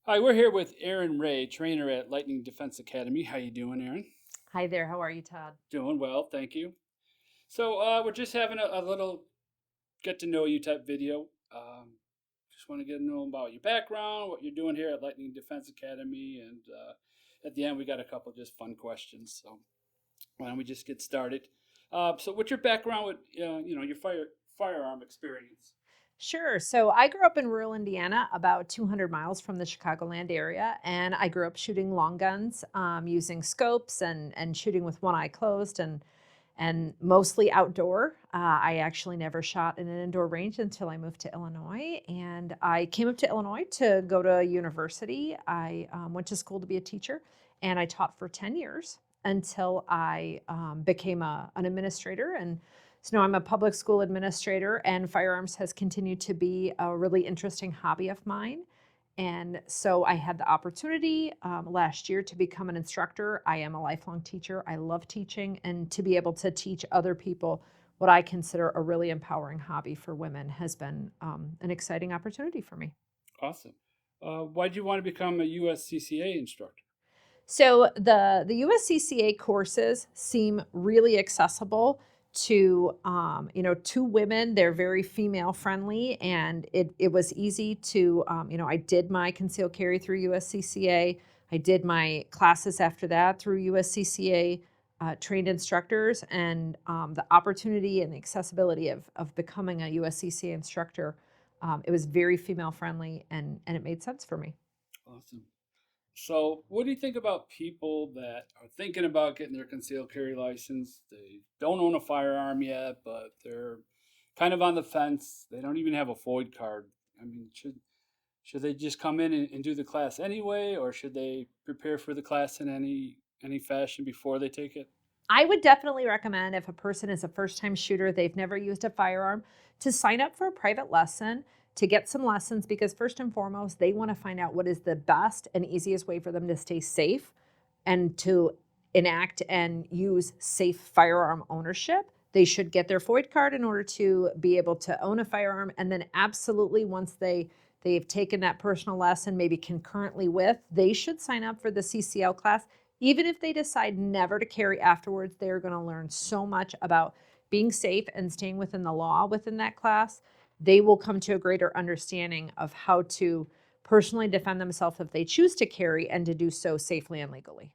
Hi, we're here with Erin Ray, trainer at Lightning Defense Academy. How you doing, Erin? Hi there. How are you, Todd? Doing well, thank you. We're just having a little get to know you type video. Just want to get to know about your background, what you're doing here at Lightning Defense Academy, and at the end we got a couple just fun questions. So why don't we just get started? What's your background with your firearm experience? Sure. So I grew up in rural Indiana, about 200 miles from the Chicagoland area, and I grew up shooting long guns, using scopes and shooting with one eye closed and mostly outdoor. I actually never shot in an indoor range until I moved to Illinois, and I came up to Illinois to go to university. I went to school to be a teacher, and I taught for 10 years until I became an administrator. And so now I'm a public school administrator, and firearms has continued to be a really interesting hobby of mine. And so I had the opportunity last year to become an instructor. I am a lifelong teacher. I love teaching, and to be able to teach other people what I consider a really empowering hobby for women has been an exciting opportunity for me. Awesome. Why did you want to become a USCCA instructor? So the USCCA courses seem really accessible to to women. They're very female friendly, and it was easy to I did my concealed carry through USCCA. I did my classes after that through USCCA trained instructors, and the opportunity and the accessibility of becoming a USCCA instructor. It was very female friendly, and it made sense for me. Awesome. So, what do you think about people that are thinking about getting their concealed carry license? They don't own a firearm yet, but they're kind of on the fence. They don't even have a FOID card. I mean, should they just come in and do the class anyway, or should they prepare for the class in any fashion before they take it? I would definitely recommend if a person is a first time shooter, they've never used a firearm, to sign up for a private lesson to get some lessons because, first and foremost, they want to find out what is the best and easiest way for them to stay safe and to enact and use safe firearm ownership. They should get their FOID card in order to be able to own a firearm. And then, absolutely, once they've taken that personal lesson, maybe concurrently with, they should sign up for the CCL class. Even if they decide never to carry afterwards, they're going to learn so much about being safe and staying within the law within that class. They will come to a greater understanding of how to personally defend themselves if they choose to carry and to do so safely and legally.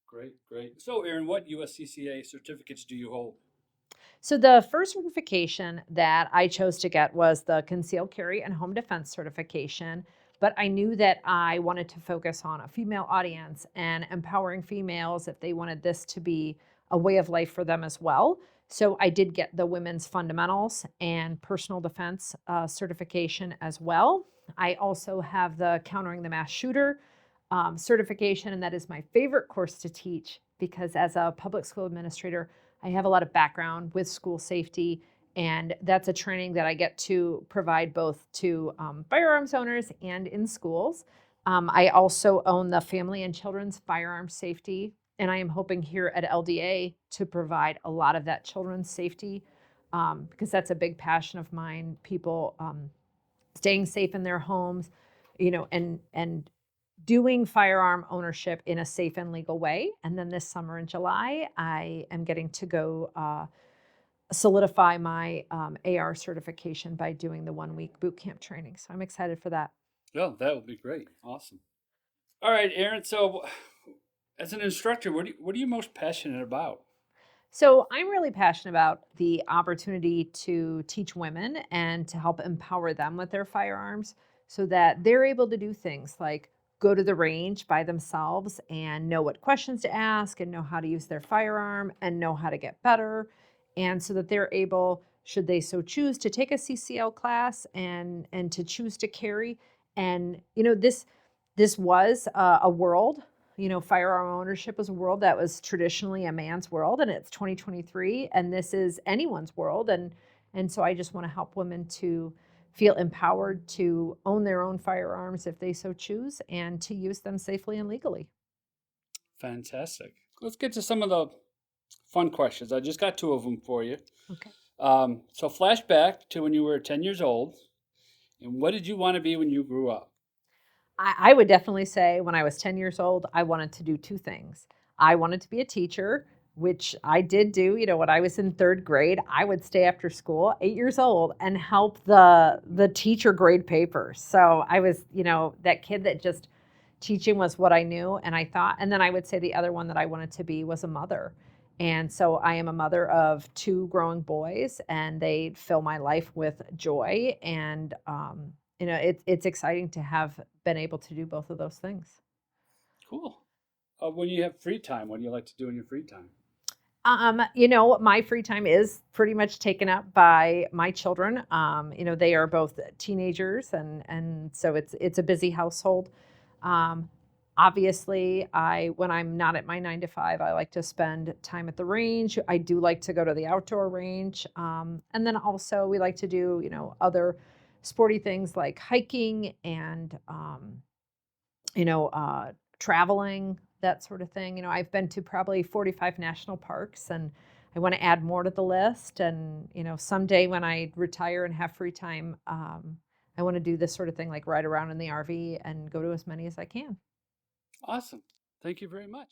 Great, great. So, Aaron, what USCCA certificates do you hold? So the first certification that I chose to get was the concealed carry and home defense certification, but I knew that I wanted to focus on a female audience and empowering females if they wanted this to be a way of life for them as well. So I did get the women's fundamentals and personal defense certification as well. I also have the countering the mass shooter certification, and that is my favorite course to teach because as a public school administrator, I have a lot of background with school safety, and that's a training that I get to provide both to firearms owners and in schools. I also own the Family and Children's Firearm Safety, and I am hoping here at LDA to provide a lot of that children's safety because that's a big passion of mine. People staying safe in their homes, and doing firearm ownership in a safe and legal way. And then this summer in July, I am getting to go solidify my AR certification by doing the 1 week boot camp training. So I'm excited for that. Oh, that would be great. Awesome. All right, Aaron. So, as an instructor, what are you most passionate about? So I'm really passionate about the opportunity to teach women and to help empower them with their firearms so that they're able to do things like go to the range by themselves and know what questions to ask and know how to use their firearm and know how to get better. And so that they're able, should they so choose, to take a CCL class and to choose to carry. And this was a world, firearm ownership was a world that was traditionally a man's world, and it's 2023, and this is anyone's world. And so I just want to help women to feel empowered to own their own firearms if they so choose and to use them safely and legally. Fantastic. Let's get to some of the fun questions. I just got two of them for you. Okay. Flashback to when you were 10 years old, and what did you want to be when you grew up? I would definitely say when I was 10 years old, I wanted to do 2 things. I wanted to be a teacher, which I did do. When I was in 3rd grade, I would stay after school, 8 years old, and help the teacher grade papers. So I was, that kid that just teaching was what I knew, and I thought, and then I would say the other one that I wanted to be was a mother. And so I am a mother of 2 growing boys, and they fill my life with joy. And it's exciting to have been able to do both of those things. Cool. When you have free time, what do you like to do in your free time? My free time is pretty much taken up by my children. They are both teenagers, and so it's a busy household. Um, Obviously, I when I'm not at my 9 to 5, I like to spend time at the range. I do like to go to the outdoor range, and then also we like to do other sporty things like hiking and traveling, that sort of thing. I've been to probably 45 national parks, and I want to add more to the list. And, someday when I retire and have free time, I want to do this sort of thing, like ride around in the RV and go to as many as I can. Awesome. Thank you very much.